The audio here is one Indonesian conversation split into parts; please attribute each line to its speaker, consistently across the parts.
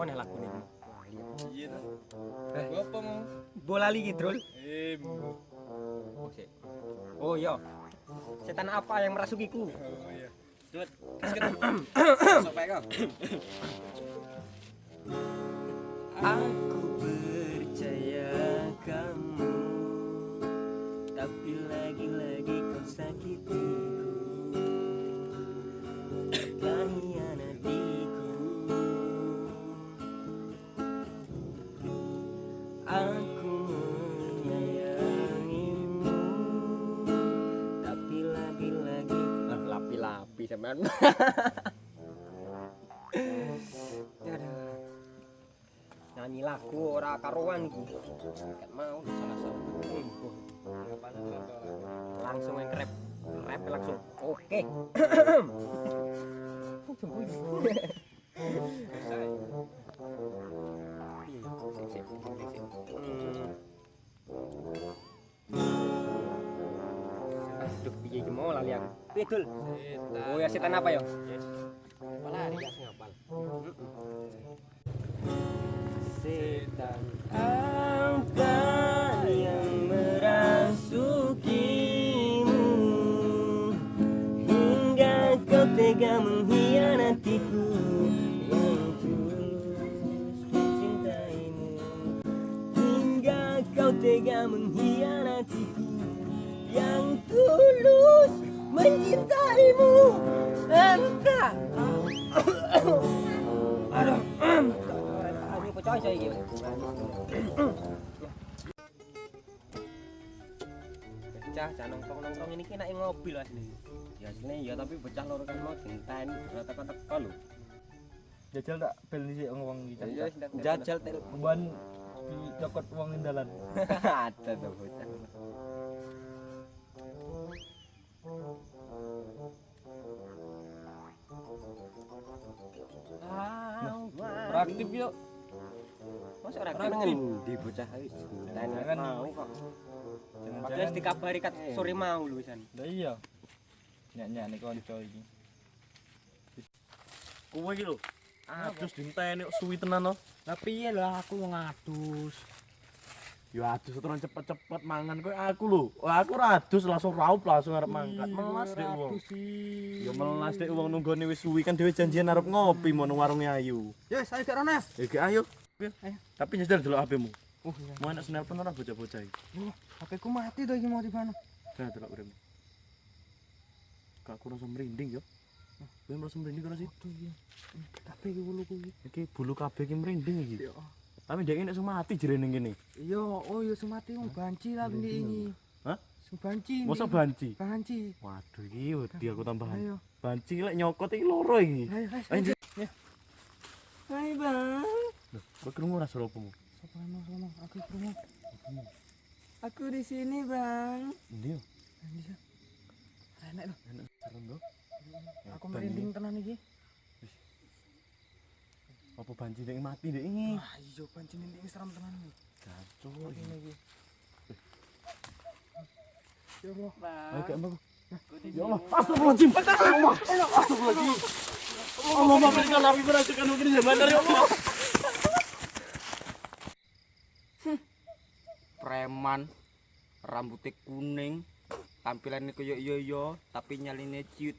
Speaker 1: Apa nih lagu nih?
Speaker 2: Iya tuh. Apa mau?
Speaker 1: Bola lagi Drul.
Speaker 2: Oke.
Speaker 1: Oh iya. Setan apa yang merasukiku?
Speaker 2: Oh iya.
Speaker 1: Cut.
Speaker 2: Sampai kau.
Speaker 1: Aku percaya kamu, tapi lagi-lagi kau sakitiku, kau hianatiku. Aku menyayangimu, tapi lagi-lagi lapi-lapi sampean. Nyanyi lagu ora karuan iki. Gak mau salah satu. Langsung main rap. Rap langsung. Oke. Aduh, piye iki mau lali aku. Piye Dul? Oh ya setan apa ya? Lari ya sing apal. Setan apa yang merasukimu hingga kau tega mengkhianatiku yang tulus mencintaimu, hingga kau tega mengkhianatiku yang tulus mencintaimu. Entah. Aduh. Percaya saya gitu. Bocah nongkrong ini kena ngopi lah sini. Ya sini ya tapi bocah loro kan mau genteni teko-teko lho.
Speaker 3: Jajal tak bel sih ngomong iki.
Speaker 1: Jajal tel
Speaker 3: Ban dicokot wong ning dalan.
Speaker 1: ada tuh bocah.
Speaker 3: Praktif yuk.
Speaker 1: Masa ora ngendi bocah wis genteni kan mau kok. Padahal dikabari kat sore mau lho wisan.
Speaker 3: Lah iya. Nyak-nyak nek kanca iki.
Speaker 4: Kowe iki lho. Adus dinteni kok suwi tenan to.
Speaker 3: Lah piye lah aku wong adus.
Speaker 4: Ya adus terus cepet-cepet mangan kowe aku lho. Aku ora adus langsung raup langsung arep mangkat. Melas dek wong. Ya melas dek wong nunggone wis suwi kan dhewe janjian arep ngopi mau nang warunge Ayu.
Speaker 3: Yes, ayo gak Rones.
Speaker 4: Ya gak ayo. Tapi jajal delok HP-mu. Mau anak snelpon ora bocah-bocah iki.
Speaker 3: HP ku mati to iki mau dibano.
Speaker 4: Nah delok urip. Kak kurang merinding yo. Kowe merasa merinding ora sih?
Speaker 3: Kabeh iki wuluku iki.
Speaker 4: Iki bulu kabeh iki merinding iki. Tapi ndek nek mati jere ning kene.
Speaker 3: Iya, oh iya semati wong banci lah ini.
Speaker 4: Hah?
Speaker 3: Sing banci.
Speaker 4: Mosok banci?
Speaker 3: Banci.
Speaker 4: Waduh iki wedi aku tambahan.
Speaker 3: Ayo.
Speaker 4: Banci lek nyokot iki loro iki.
Speaker 3: Ayo. Hai Bang.
Speaker 4: Loh, kowe krungu ora suara opomu?
Speaker 3: Sono, aku krungu. Aku di sini, Bang.
Speaker 4: Endi yo?
Speaker 3: Endi sih? Enak lho.
Speaker 4: Enak serem to?
Speaker 3: Aku merinding tenan iki.
Speaker 4: Apa banci ndek mati ndek iki?
Speaker 3: Wah, iya banci ini serem tenan iki.
Speaker 4: Gacor
Speaker 3: iki. Ya Allah.
Speaker 4: Ayo gak mbak. Ya Allah, astagfirullahaladzim. Astagfirullahaladzim. Allah memberikan api merasakan mungkin zaman dari Allah.
Speaker 2: Preman rambutnya kuning, tampilannya kayak yo tapi nyaline ciut.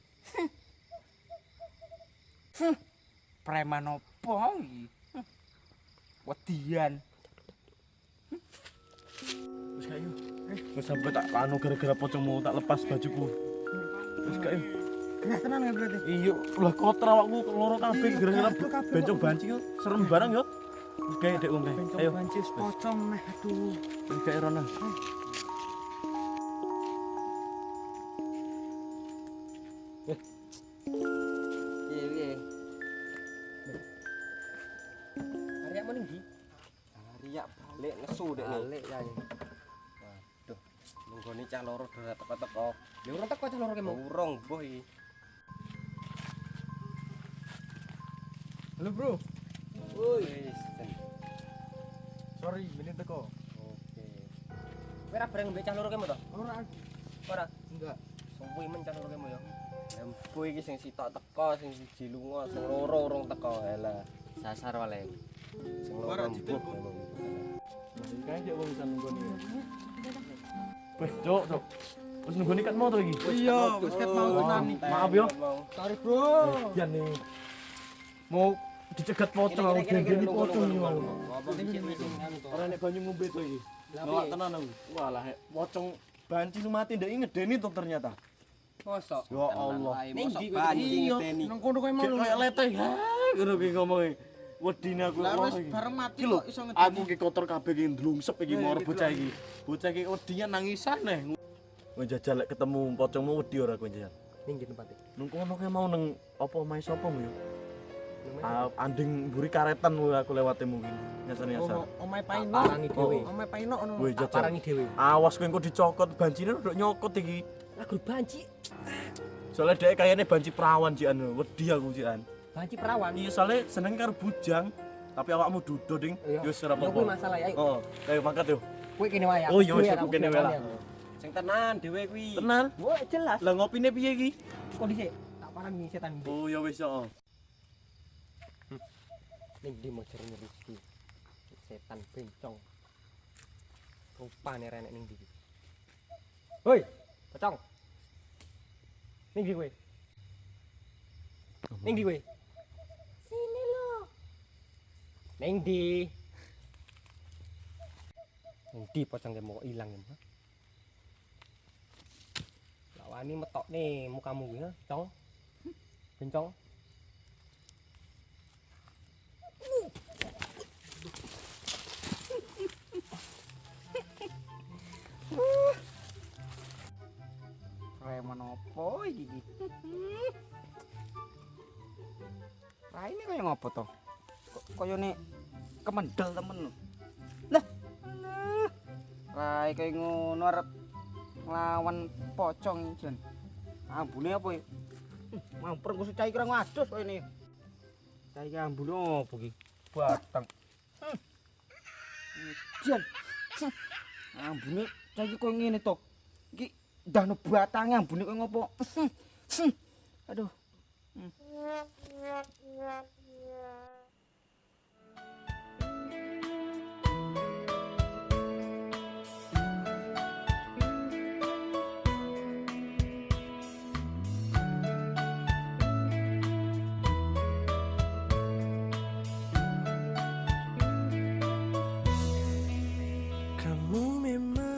Speaker 2: Preman opo iki? Wedian.
Speaker 4: Wis gak yo. Wis sampe tak anu gara-gara pocongmu tak lepas bajuku. Wis gak yo.
Speaker 3: Nah, tenan ya berarti.
Speaker 4: Iya, lah kotor awakku loro kabeh gara-gara bencong banci yo. Serem barang yo. Wis gawe dek wong kae. Ayo.
Speaker 3: Banci pocong meh aduh.
Speaker 4: Wis gawe rono.
Speaker 1: Iya. Arek meneng ndi? Arek balik nesu dek balik ya. Waduh, nunggone cah loro ora teko-teko. Ya urung teko cah loro ki mau. Urung, boh iki.
Speaker 3: Halo, Bro.
Speaker 1: Woi,
Speaker 3: Sorry, ini teko.
Speaker 1: oke. Kowe ora bareng mbek cah loro kemu to?
Speaker 3: Ora.
Speaker 1: Ora.
Speaker 3: Enggak.
Speaker 1: Suwi men cah loro kemu ya. Empu iki sing sitok teko, sing siji lunga, sing loro urung teko. Halah. Sasar wae. Sing loro rembug.
Speaker 4: Kae dia wong bisa nunggoni. Wes, Cuk. Wis nunggoni kat mau to iki.
Speaker 2: Iya, wis ket mau tenan.
Speaker 4: Maaf yo.
Speaker 3: Sorry bro.
Speaker 4: Yan nih. Mau dicegat pocong aku gembeni pocong iki mau. Ora nek banyu ngombe to iki. Nolak tenan aku. Walah, pocong banci mati ndak ngedeni to ternyata.
Speaker 3: Mosok.
Speaker 4: Ya Allah.
Speaker 1: Ning ndi kowe
Speaker 2: Banci
Speaker 1: iya.
Speaker 2: ngedeni.
Speaker 3: Nang kono kowe mau.
Speaker 4: Kayak leteh. Ha, ngono ki ngomongi. Wedine aku.
Speaker 2: Lah
Speaker 4: wah,
Speaker 2: wis
Speaker 4: iki.
Speaker 2: bareng mati
Speaker 4: Iki lho,
Speaker 2: kok iso
Speaker 4: aku ki kotor kabeh ki ndlungsep iki mau bocah iki. Bocah iki wedinya nangisan neh. Kowe jajal lek ketemu pocongmu wedi ora kowe jajal.
Speaker 1: Ning ndi tempate?
Speaker 4: Nang kono ki mau nang apa omahe sapa mu yo? Anding mburi karetan kowe aku lewatemu ki. Nyasar-nyasar.
Speaker 3: Omae Paino.
Speaker 1: Parangi dhewe.
Speaker 3: Omae Paino ono.
Speaker 4: Kowe jajal.
Speaker 1: Parangi dhewe.
Speaker 4: Awas kowe engko dicokot bancine udah nyokot iki.
Speaker 1: Lagu banci.
Speaker 4: Soalnya dhek kayane banci perawan jian. Wedi aku jian.
Speaker 1: Banci perawan.
Speaker 4: Iya soalnya seneng karo bujang. Tapi awakmu dudo ding.
Speaker 1: Iya.
Speaker 4: Yo ora
Speaker 1: Kuwi
Speaker 4: apa-apa.
Speaker 1: masalah ya.
Speaker 4: Oh, kayak mangkat yo.
Speaker 1: Kowe kene wae.
Speaker 4: Oh iya wis aku kene wae lah.
Speaker 1: Sing tenan dhewe kuwi.
Speaker 4: Tenan.
Speaker 1: Wah, jelas.
Speaker 4: Lah ngopine piye iki?
Speaker 1: Kondisi tak parangi setan iki.
Speaker 4: Oh ya wis yo.
Speaker 1: Ning ndi mau jerene rezeki. Setan bencong. Rupane renek ning ndi. Hoi, pocong. Ning ndi kowe? Ning ndi kowe? Sini lo. Ning ndi? Ning ndi pocong mau ilang ya? Lawani metok nih mukamu kuwi, Cong. Bencong.
Speaker 2: Preman opo iki? Lah ini kaya ngopo to? Kayane kemendel temen. Lah. Lah kaya ngono arep nglawan pocong iki jan. Ambune apa iki? Mampir ku cai kurang adus kaya ini.
Speaker 1: Cai ki ambune opo ki? Batang.
Speaker 2: Jan. Ambune cai ki kaya ngene to. Iki dano batange ambune kaya ngopo? Aduh.
Speaker 5: Kamu memang